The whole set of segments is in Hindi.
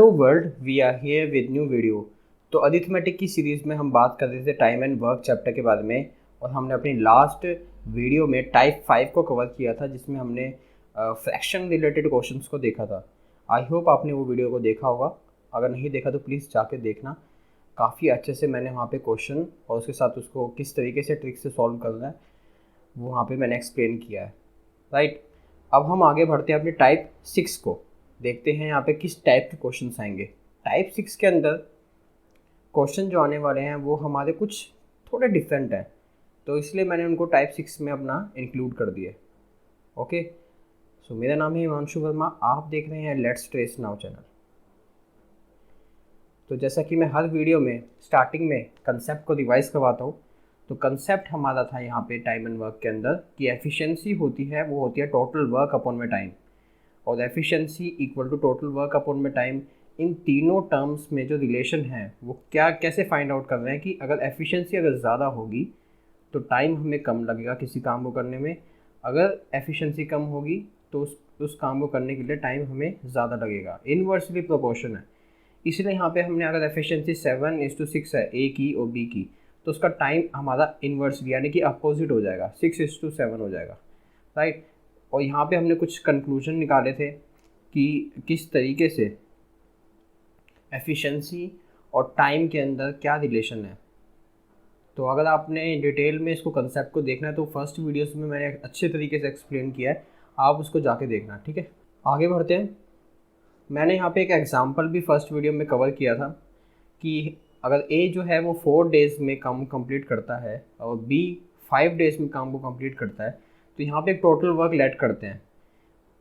Hello world, we are here with new video. तो अरिथमेटिक की सीरीज़ में हम बात कर रहे थे टाइम एंड वर्क चैप्टर के बारे में, और हमने अपनी लास्ट वीडियो में टाइप 5 को कवर किया था, जिसमें हमने फ्रैक्शन रिलेटेड क्वेश्चंस को देखा था। आई होप आपने वो वीडियो को देखा होगा। अगर नहीं देखा तो प्लीज़ जाके देखना। काफ़ी अच्छे से मैंने वहाँ पे क्वेश्चन और उसके साथ उसको किस तरीके से ट्रिक से सॉल्व करना है वो वहाँ पे मैंने एक्सप्लेन किया है, राइट। अब हम आगे बढ़ते हैं अपने टाइप 6 को। देखते हैं यहाँ पे किस टाइप के क्वेश्चंस आएंगे। टाइप 6 के अंदर क्वेश्चन जो आने वाले हैं वो हमारे कुछ थोड़े डिफरेंट हैं, तो इसलिए मैंने उनको टाइप 6 में अपना इंक्लूड कर दिए। ओके, सो मेरा नाम है हिमांशु वर्मा, आप देख रहे हैं लेट्स ट्रेस नाउ चैनल। तो जैसा कि मैं हर वीडियो में स्टार्टिंग में कंसेप्ट को रिवाइज करवाता हूँ, तो कंसेप्ट हमारा था यहाँ पे टाइम एंड वर्क के अंदर कि एफिशिएंसी होती है वो होती है टोटल वर्क अपॉन में टाइम, और efficiency equal to total work upon में टाइम। इन तीनों टर्म्स में जो रिलेशन है वो क्या कैसे फाइंड आउट कर रहे हैं कि अगर एफिशिएंसी अगर ज़्यादा होगी तो टाइम हमें कम लगेगा किसी काम को करने में, अगर एफिशिएंसी कम होगी तो उस काम को करने के लिए टाइम हमें ज़्यादा लगेगा। इनवर्सली प्रोपोर्शन है। इसलिए यहाँ पे हमने अगर एफिशिएंसी 7:6 है ए की और बी की, तो उसका टाइम हमारा इन्वर्स यानी कि अपोजिट हो जाएगा, 6:7 हो जाएगा, राइट। और यहाँ पे हमने कुछ कंक्लूजन निकाले थे कि किस तरीके से एफिशिएंसी और टाइम के अंदर क्या रिलेशन है। तो अगर आपने डिटेल में इसको कंसेप्ट को देखना है तो फर्स्ट वीडियोस में मैंने अच्छे तरीके से एक्सप्लेन किया है, आप उसको जाके देखना, ठीक है। आगे बढ़ते हैं। मैंने यहाँ पे एक एग्जांपल भी फर्स्ट वीडियो में कवर किया था कि अगर ए जो है वो 4 डेज़ में काम कंप्लीट करता है और बी 5 डेज़ में काम को कंप्लीट करता है, तो यहाँ पे एक टोटल वर्क लेट करते हैं।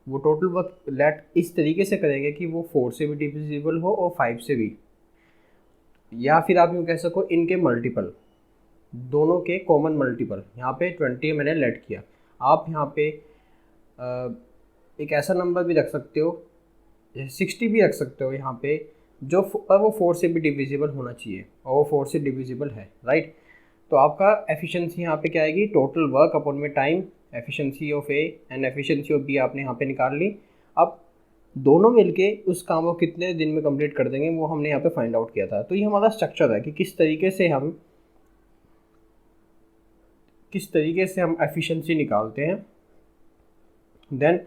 वो टोटल वर्क लेट इस तरीके से करेंगे कि वो 4 से भी डिविजिबल हो और 5 से भी, या फिर आप यूँ कह सको इनके मल्टीपल, दोनों के कॉमन मल्टीपल। यहाँ पे 20 मैंने लेट किया। आप यहाँ पे एक ऐसा नंबर भी रख सकते हो, 60 भी रख सकते हो यहाँ पे, जो वो 4 से भी डिविजिबल होना चाहिए, और वो 4 से डिविजिबल है, राइट। तो आपका एफिशिएंसी यहाँ पे क्या आएगी, टोटल वर्क अपॉन में time, efficiency of A and efficiency of B आपने यहाँ पे निकाल ली। अब दोनों मिलके उस काम को कितने दिन में कंप्लीट कर देंगे वो हमने यहाँ पे फाइंड आउट किया था। तो ये हमारा स्ट्रक्चर है कि किस तरीके से हम एफिशिएंसी निकालते हैं। देन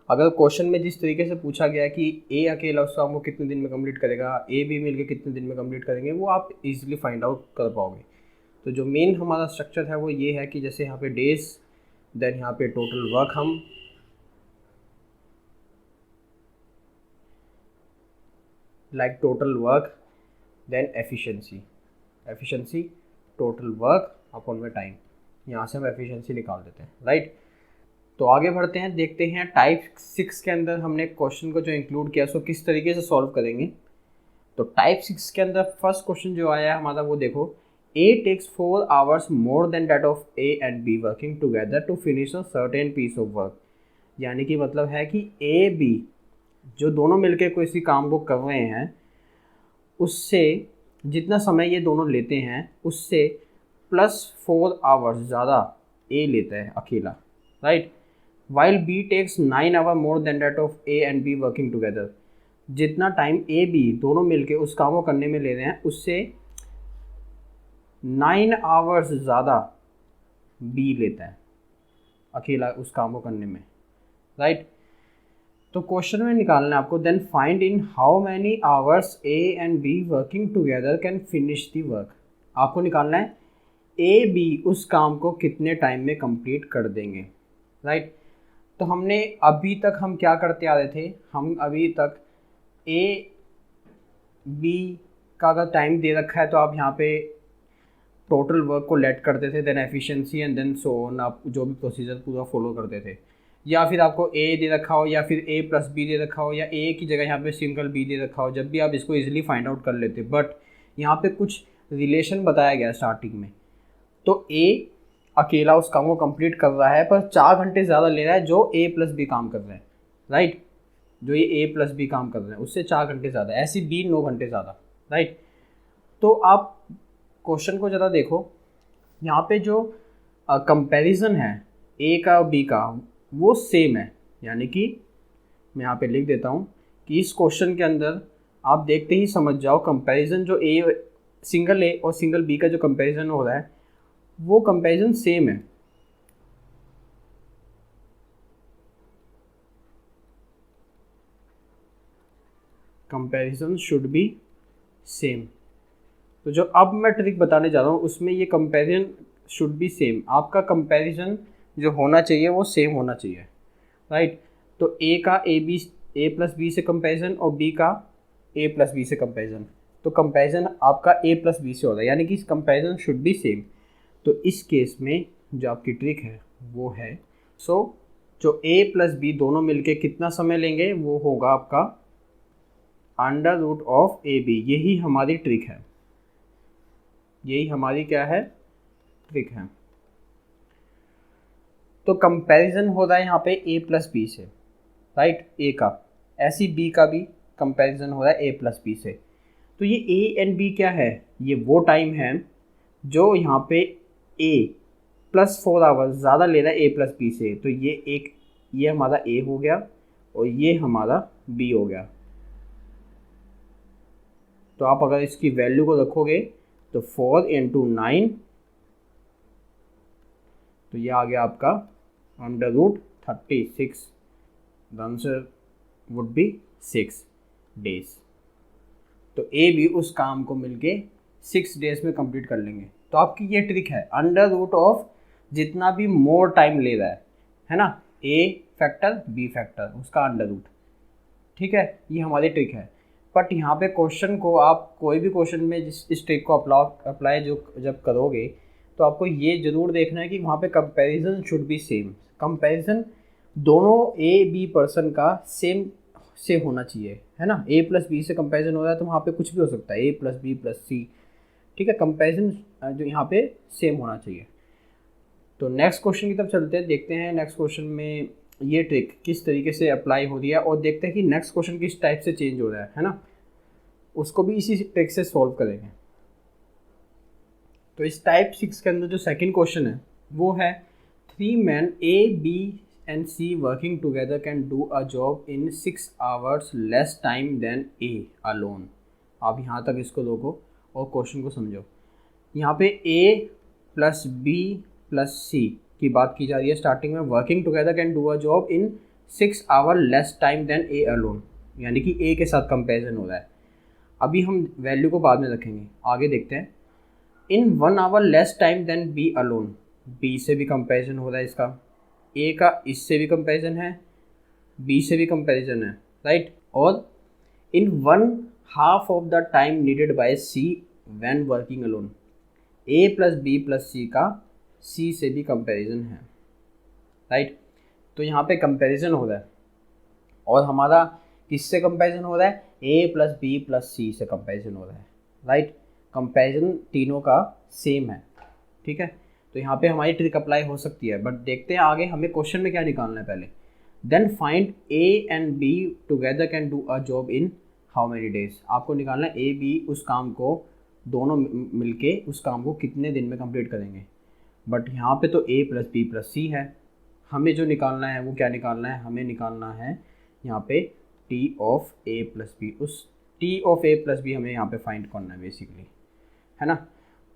अगर क्वेश्चन में जिस तरीके से पूछा गया है कि ए अकेला उस काम को कितने दिन में कंप्लीट करेगा, ए भी मिलके कितने दिन में कंप्लीट करेंगे, वो आप इजीली फाइंड आउट कर पाओगे। तो जो मेन हमारा स्ट्रक्चर है वो ये है कि जैसे यहाँ पे डेज, देन यहाँ पे टोटल वर्क, हम like total work then efficiency total work upon में टाइम, यहाँ से हम एफिशिएंसी निकाल देते हैं, राइट। तो आगे बढ़ते हैं, देखते हैं टाइप 6 के अंदर हमने क्वेश्चन को जो इंक्लूड किया उसको किस तरीके से सॉल्व करेंगे। तो टाइप 6 के अंदर फर्स्ट क्वेश्चन जो आया है हमारा वो देखो, A takes 4 hours more than that of A and B working together to finish a certain piece of work. यानी कि मतलब है कि ए बी जो दोनों मिलकर किसी काम को कर रहे हैं, उससे जितना समय ये दोनों लेते हैं उससे +4 hours ज़्यादा ए लेता है अकेला, right. While B takes 9 hours more than that of A and B working together. जितना टाइम ए बी दोनों मिलके उस काम को करने में ले रहे हैं उससे 9 hours ज़्यादा बी लेता है अकेला उस काम को करने में, राइट। तो क्वेश्चन में निकालना है आपको, then find in how many hours A and B working together can finish the work. आपको निकालना है ए बी उस काम को कितने टाइम में कंप्लीट कर देंगे, राइट। तो हमने अभी तक हम क्या करते आ रहे थे, हम अभी तक ए बी का अगर टाइम दे रखा है तो आप यहाँ पे टोटल वर्क को लेट करते थे, then efficiency and then so on, आप जो भी प्रोसीजर पूरा फॉलो करते थे। या फिर आपको ए दे रखा हो या फिर ए प्लस बी दे रखा हो, या ए की जगह यहाँ पे सिंगल बी दे रखा हो, जब भी आप इसको इजीली फाइंड आउट कर लेते। बट यहाँ पे कुछ रिलेशन बताया गया स्टार्टिंग में, तो ए अकेला उस काम को कंप्लीट कर रहा है पर 4 घंटे ज़्यादा ले रहा है जो ए प्लस बी काम कर रहे हैं, राइट। जो ये ए प्लस बी काम कर रहे हैं उससे 4 घंटे ज़्यादा, ऐसी बी 9 घंटे ज़्यादा, राइट। तो आप क्वेश्चन को ज़रा देखो, यहाँ पे जो कंपैरिजन है ए का और बी का वो सेम है। यानी कि मैं यहाँ पे लिख देता हूँ कि इस क्वेश्चन के अंदर आप देखते ही समझ जाओ कंपैरिजन जो सिंगल ए और सिंगल बी का जो कंपैरिजन हो रहा है वो कंपैरिजन सेम है। Comparison should be same. तो जो अब मैं ट्रिक बताने जा रहा हूँ उसमें ये कंपैरिजन शुड बी सेम, आपका कंपैरिजन जो होना चाहिए वो सेम होना चाहिए, राइट। तो ए का ए प्लस बी से कंपैरिजन और बी का ए प्लस बी से कंपैरिजन, तो कंपैरिजन आपका ए प्लस बी से होता है, यानी कि कंपैरिजन शुड बी सेम। तो इस केस में जो आपकी ट्रिक है वो है, जो ए प्लस बी दोनों मिलके कितना समय लेंगे वो होगा आपका under root of A B. यही हमारी ट्रिक है, यही हमारी क्या है, ट्रिक है। तो कंपैरिजन हो रहा है यहाँ पे ए प्लस बी से, राइट, ए का, ऐसी बी का भी कंपैरिजन हो रहा है ए प्लस बी से। तो ये ए एंड बी क्या है, ये वो टाइम है जो यहाँ पे ए प्लस 4 आवर्स ज़्यादा ले रहा है ए प्लस बी से। तो ये हमारा ए हो गया और ये हमारा बी हो गया। तो आप अगर इसकी वैल्यू को रखोगे तो 4 × 9, तो ये आ गया आपका under root 36। The answer would be 6 days. तो ए भी उस काम को मिलके 6 डेज में कंप्लीट कर लेंगे। तो आपकी ये ट्रिक है, अंडर रूट ऑफ जितना भी मोर टाइम ले रहा है ना, ए फैक्टर बी फैक्टर उसका अंडर रूट, ठीक है, ये हमारी ट्रिक है। बट यहाँ पे क्वेश्चन को आप कोई भी क्वेश्चन में इस ट्रिक को अप्लाई जब करोगे तो आपको ये ज़रूर देखना है कि वहाँ पे comparison should be same. Comparison दोनों ए बी पर्सन का सेम से होना चाहिए, है ना। ए प्लस बी से कंपैरिजन हो रहा है तो वहाँ पे कुछ भी हो सकता है, ए प्लस बी प्लस सी, ठीक है। कंपैरिजन जो यहाँ पे सेम होना चाहिए। तो नेक्स्ट क्वेश्चन की तरफ चलते हैं, देखते हैं नेक्स्ट क्वेश्चन में ये ट्रिक किस तरीके से अप्लाई हो रही है और देखते हैं कि नेक्स्ट क्वेश्चन किस टाइप से चेंज हो रहा है ना, उसको भी इसी ट्रिक से सॉल्व करेंगे। तो इस टाइप 6 के अंदर जो सेकंड क्वेश्चन है वो है 3 men A, B and C working together can do a job in 6 hours less time than A alone। आप यहाँ तक इसको लोगो और क्वेश्चन को समझो। यहाँ पे A plus B plus C की बात की जा रही है स्टार्टिंग में, working together can do a job in 6 hour less time than A alone, यानी कि ए के साथ कंपेरिजन हो रहा है। अभी हम वैल्यू को बाद में रखेंगे, आगे देखते हैं। In 1 hour less time than B alone, B से भी कंपेरिजन हो रहा है इसका, ए का इससे भी कंपेरिजन है, बी से भी कंपेरिजन है, राइट। और in 1/2 of the time needed by C when working alone, A plus B plus C का सी से भी कंपैरिजन है, राइट। तो यहाँ पे कंपैरिजन हो रहा है और हमारा किससे कंपैरिजन हो रहा है, ए प्लस बी प्लस सी से कंपैरिजन हो रहा है, राइट। कंपैरिजन तीनों का सेम है, ठीक है। तो यहाँ पे हमारी ट्रिक अप्लाई हो सकती है, बट देखते हैं आगे हमें क्वेश्चन में क्या निकालना है पहले। Then find A and B together can do a job in how many days. आपको निकालना है ए बी उस काम को दोनों मिलके उस काम को कितने दिन में कंप्लीट करेंगे। बट यहाँ पे तो ए प्लस बी प्लस सी है, हमें जो निकालना है वो क्या निकालना है, हमें निकालना है यहाँ पे T of A plus B. उस T of A plus B हमें यहाँ पे फाइंड करना है बेसिकली, है ना।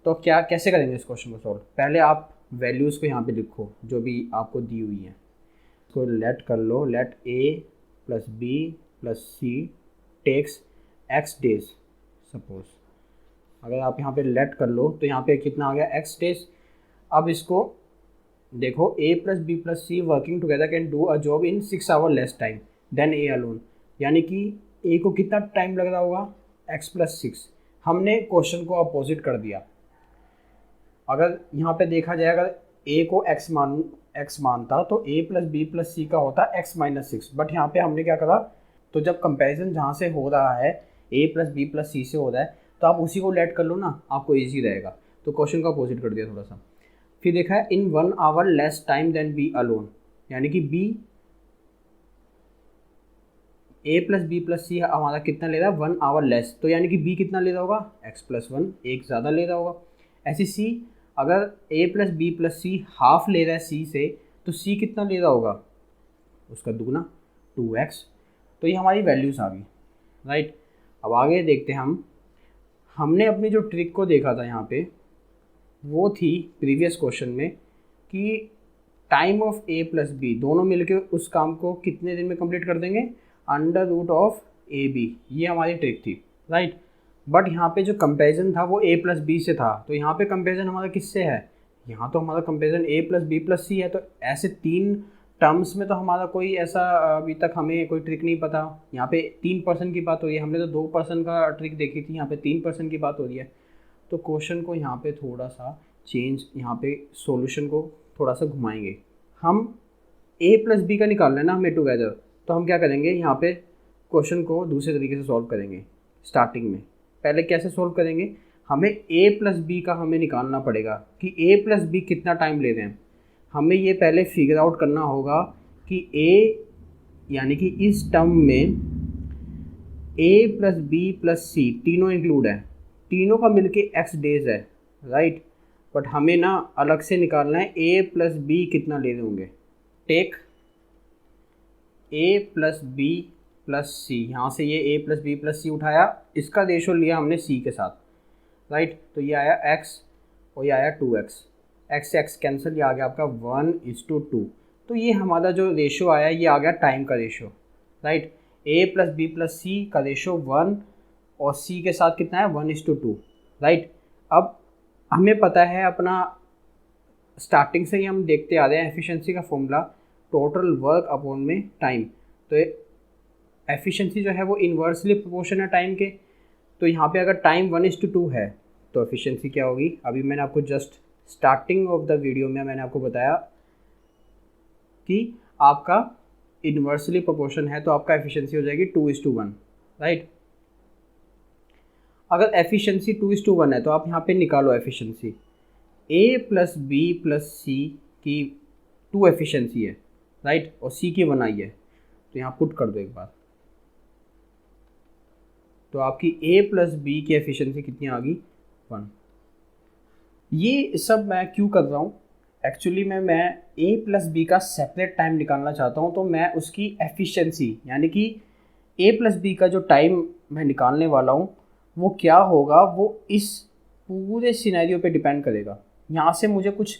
तो क्या कैसे करेंगे इस क्वेश्चन को सॉल्व, पहले आप वैल्यूज़ को यहाँ पे लिखो जो भी आपको दी हुई है, तो लेट कर लो, लेट ए प्लस बी प्लस सी टेक्स एक्स डेज। सपोज अगर आप यहाँ पे लेट कर लो तो यहाँ पे कितना आ गया, एक्स डेज। अब इसको देखो, A plus B plus C working together can do a job in 6 hour less time than A alone, यानी कि ए को कितना टाइम लग रहा होगा, एक्स प्लस 6। हमने क्वेश्चन को अपोजिट कर दिया। अगर यहाँ पे देखा जाए, अगर ए को एक्स मानता तो ए प्लस बी प्लस सी का होता एक्स माइनस 6, बट यहाँ पे हमने क्या करा, तो जब कंपैरिजन जहाँ से हो रहा है ए प्लस बी प्लस सी से हो रहा है तो आप उसी को लेट कर लो ना, आपको ईजी रहेगा। तो क्वेश्चन को अपोजिट कर दिया थोड़ा सा। फिर देखा है in 1 hour less time than B alone, यानी कि B A plus B plus C हमारा कितना ले रहा है, 1 hour लेस, तो यानी कि बी कितना ले रहा होगा, एक्स प्लस 1, एक ज़्यादा ले रहा होगा। ऐसी सी, अगर ए प्लस बी प्लस सी हाफ ले रहा है सी से, तो सी कितना ले रहा होगा, उसका दुगना 2x। तो ये हमारी वैल्यूज़ आ गई, राइट। अब आगे देखते हैं हमने अपनी जो ट्रिक को देखा था यहाँ पे, वो थी प्रीवियस क्वेश्चन में कि time of A plus B दोनों मिलके उस काम को कितने दिन में कंप्लीट कर देंगे, under root of A B, ये हमारी ट्रिक थी, राइट। बट यहाँ पे जो कंपेरिजन था वो ए प्लस बी से था, तो यहाँ पे कंपेरिजन हमारा किससे है, यहाँ तो हमारा कंपेरिजन ए प्लस बी प्लस सी है। तो ऐसे 3 टर्म्स में तो हमारा कोई ऐसा अभी तक हमें कोई ट्रिक नहीं पता। यहाँ पे 3% की बात हो रही है, हमने तो 2% का ट्रिक देखी थी, यहाँ पे 3% की बात हो रही है। तो क्वेश्चन को यहाँ पे थोड़ा सा चेंज, यहाँ पे सॉल्यूशन को थोड़ा सा घुमाएंगे। हम ए प्लस बी का निकाल लेना हमें टुगेदर, तो हम क्या करेंगे, यहाँ पे क्वेश्चन को दूसरे तरीके से सॉल्व करेंगे। स्टार्टिंग में पहले कैसे सॉल्व करेंगे, हमें ए प्लस बी का हमें निकालना पड़ेगा कि ए प्लस बी कितना टाइम ले रहे हैं। हमें ये पहले फिगर आउट करना होगा कि ए यानी कि इस टर्म में ए प्लस बी प्लस सी तीनों इंक्लूड है, तीनों का मिलके एक्स डेज है, राइट। बट हमें ना अलग से निकालना है ए प्लस बी कितना ले रहे होंगे। Take A plus B plus C, यहाँ से ये A plus B plus C उठाया, इसका रेशो लिया हमने सी के साथ, राइट। तो ये आया x और ये आया 2x, x से x कैंसिल, ये आ गया आपका 1:2। तो ये हमारा जो रेशो आया ये आ गया टाइम का ratio, right. a plus B plus C का रेशो 1 और c के साथ कितना है 1:2, राइट। अब हमें पता है अपना स्टार्टिंग से ही हम देखते आ रहे हैं एफिशिएंसी का फॉर्मूला टोटल वर्क अपॉन में टाइम। तो एफिशिएंसी जो है वो इन्वर्सली प्रोपोर्शन है टाइम के। तो यहाँ पे अगर टाइम 1:2 है तो एफिशिएंसी क्या होगी, अभी मैंने आपको just starting of the video में मैंने आपको बताया कि आपका इन्वर्सली प्रोपोर्शन है तो आपका एफिशिएंसी हो जाएगी 2:1, राइट। अगर एफिशिएंसी 2:1 है तो आप यहाँ पे निकालो एफिशिएंसी, ए प्लस बी प्लस सी की 2 एफिशिएंसी है, राइट, और सी की 1 आई है। तो यहाँ पुट कर दो एक बार, तो आपकी a प्लस बी की एफिशिएंसी कितनी आ गई 1। ये सब मैं क्यों कर रहा हूँ, एक्चुअली मैं a प्लस बी का सेपरेट टाइम निकालना चाहता हूँ। तो मैं उसकी एफिशिएंसी यानी कि a प्लस बी का जो टाइम मैं निकालने वाला हूँ वो क्या होगा, वो इस पूरे सिनेरियो पे डिपेंड करेगा। यहाँ से मुझे कुछ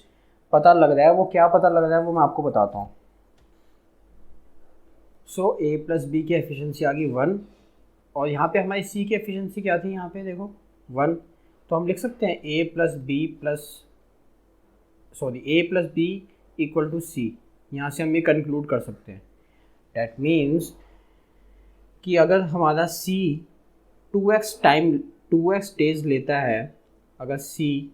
पता लग रहा है, वो क्या पता लग रहा है वो मैं आपको बताता हूँ। सो a प्लस बी की एफिशिएंसी आ गई 1 और यहाँ पे हमारी सी की एफिशिएंसी क्या थी, यहाँ पे देखो 1। तो हम लिख सकते हैं ए प्लस बी इक्वल टू सी। यहाँ से हम ये कंक्लूड कर सकते हैं, डैट मीन्स कि अगर हमारा सी 2x डेज लेता है, अगर सी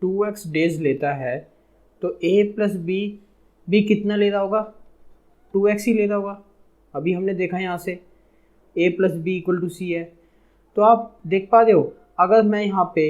2x डेज लेता है तो a प्लस बी भी कितना ले रहा होगा, 2x ही ले रहा होगा। अभी हमने देखा यहाँ से a plus B equal to C है। तो आप देख पा रहे हो, अगर मैं यहाँ पे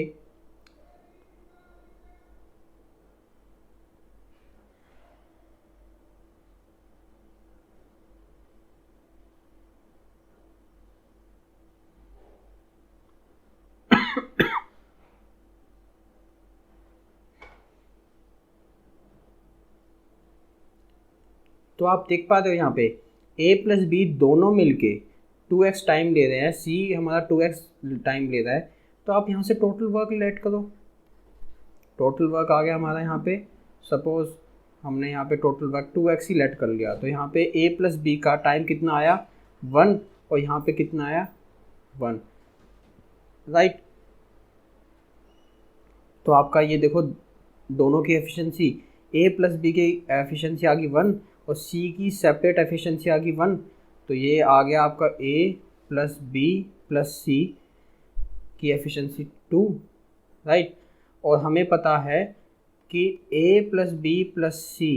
तो आप देख पाते हो यहाँ पे a प्लस बी दोनों मिलके 2x टाइम ले रहे हैं, c हमारा 2x टाइम ले रहा है। तो आप यहाँ से टोटल वर्क लेट करो, टोटल वर्क आ गया हमारा यहाँ पे। सपोज हमने यहाँ पे टोटल वर्क 2x ही लेट कर लिया, तो यहाँ पे a प्लस बी का टाइम कितना आया 1 और यहाँ पे कितना आया 1, राइट। तो आपका ये देखो दोनों की एफिशिएंसी, a प्लस बी की एफिशिएंसी आ गई 1 और c की सेपरेट एफिशिएंसी आ गई 1। तो ये आ गया आपका a प्लस बी प्लस सी की एफिशिएंसी 2, राइट। और हमें पता है कि a plus B plus C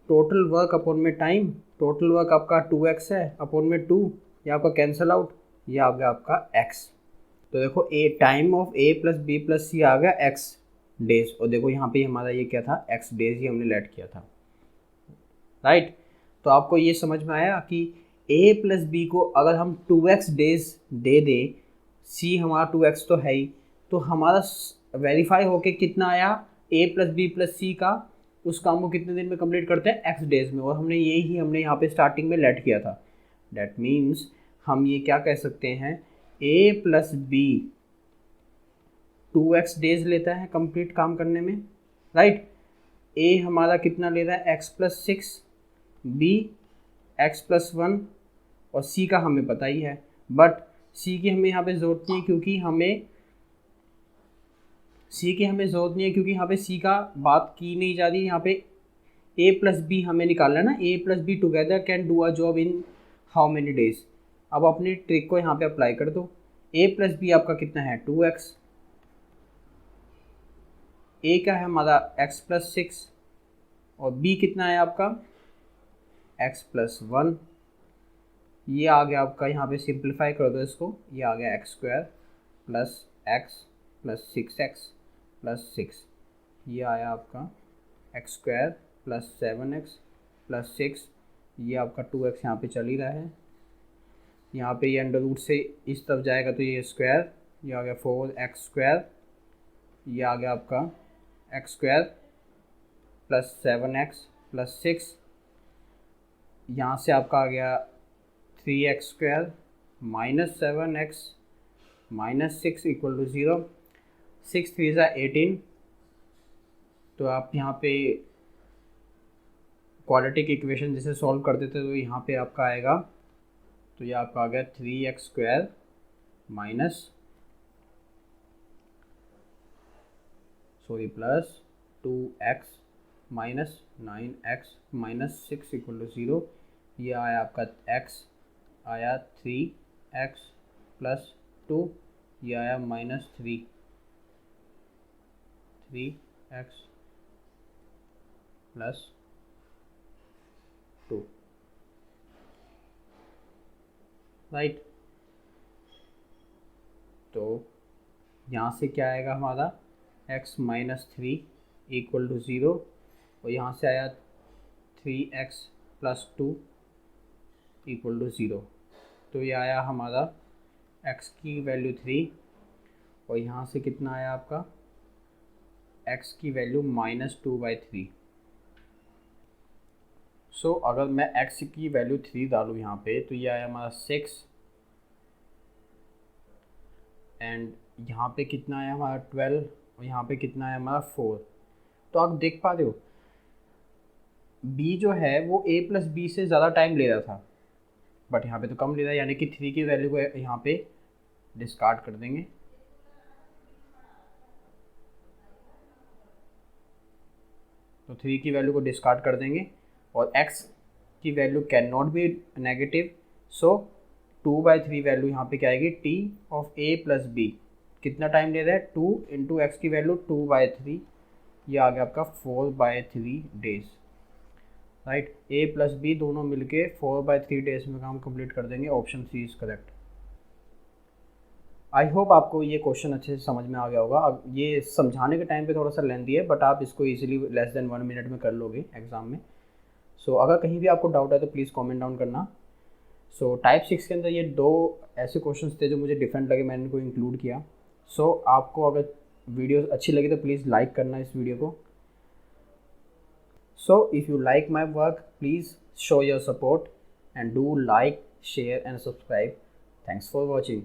total work upon में टाइम, टोटल वर्क आपका 2x है अपॉन में 2, ये आपका कैंसिल आउट, ये आ गया आपका x। तो देखो a time of a plus B plus C आ गया x डेज, और देखो यहाँ पे हमारा ये क्या था x डेज ही हमने लेट किया था, राइट। तो आपको ये समझ में आया कि a प्लस बी को अगर हम 2x डेज दे दें, c हमारा 2x तो है ही, तो हमारा वेरीफाई होके कितना आया a plus B plus C का, उस काम को कितने दिन में कंप्लीट करते हैं x डेज में। और हमने यही हमने यहाँ पे स्टार्टिंग में लेट किया था, डैट मीन्स हम ये क्या कह सकते हैं, ए प्लस बी 2x डेज लेता है कंप्लीट काम करने में, राइट। ए हमारा कितना ले रहा है, x plus 6, B x plus 1, और सी का हमें पता ही है, बट सी की हमें यहाँ पे ज़रूरत नहीं है क्योंकि यहाँ पे सी का बात की नहीं जा रही। यहाँ पे ए प्लस बी हमें निकालना है ना, A plus B together can do a job in how many days. अब अपनी ट्रिक को यहाँ पे अप्लाई कर दो। ए प्लस बी आपका कितना है, 2x, ए का है हमारा x प्लस 6, और बी कितना है आपका x प्लस 1। ये आ गया आपका, यहाँ पे सिंप्लीफाई कर दो इसको, ये आ गया x square plus x plus 6x plus 6, ये आया आपका x square plus 7x plus 6, ये आपका 2x यहाँ पे चल ही रहा है। यहाँ पे ये अंडर रूट से इस तरफ जाएगा तो ये स्क्वायर, ये आ गया 4x स्क्वायर, ये आ गया आपका x square plus 7x plus 6, यहाँ से आपका आ गया 3x square minus 7x minus 6 equal to 0, 6 3 ज़ा 18। तो आप यहाँ पे क्वाड्रेटिक इक्वेशन जैसे सॉल्व कर देते तो यहाँ पे आपका आएगा, तो ये आपका आ गया 3x square plus 2x minus 9x minus 6 equal to 0, ये आया आपका x आया 3x प्लस 2, ये आया माइनस 3x प्लस 2, राइट। तो यहाँ से क्या आएगा हमारा x माइनस 3 इक्वल टू 0, और यहाँ से आया 3x प्लस 2 इक्वल टू 0। तो ये आया हमारा x की वैल्यू 3, और यहाँ से कितना आया आपका x की वैल्यू -2/3। सो अगर मैं x की वैल्यू 3 डालूँ यहाँ पे तो ये आया हमारा 6, एंड यहाँ पे कितना आया हमारा 12, और यहाँ पे कितना आया हमारा 4। तो आप देख पा रहे हो b जो है वो a प्लस बी से ज़्यादा टाइम ले रहा था, बट यहाँ पे तो कम ले रहा है, यानी कि 3 की वैल्यू को यहाँ पे डिस्कार्ड कर देंगे। तो 3 की वैल्यू को डिस्कार्ड कर देंगे, और x की value can not be negative, so 2/3 value यहाँ पे क्या आएगी, t of a plus B कितना टाइम ले रहा है, 2 इंटू एक्स की वैल्यू 2/3, ये आ गया आपका 4/3 days, right. a plus B दोनों मिलके 4/3 डेज में काम कंप्लीट कर देंगे। Option C is correct. I hope आपको ये क्वेश्चन अच्छे से समझ में आ गया होगा। अब ये समझाने के टाइम पे थोड़ा सा लेंथी है, बट आप इसको इजीली लेस देन 1 मिनट में कर लोगे एग्ज़ाम में। सो अगर कहीं भी आपको डाउट है तो प्लीज़ कमेंट डाउन करना। सो टाइप 6 के अंदर ये 2 ऐसे क्वेश्चंस थे जो मुझे डिफरेंट लगे, मैंने इनको इंक्लूड किया। सो आपको अगर वीडियो अच्छी लगी तो प्लीज़ लाइक करना इस वीडियो को। So if you like my work, please show your support and do like, share and subscribe. Thanks for watching.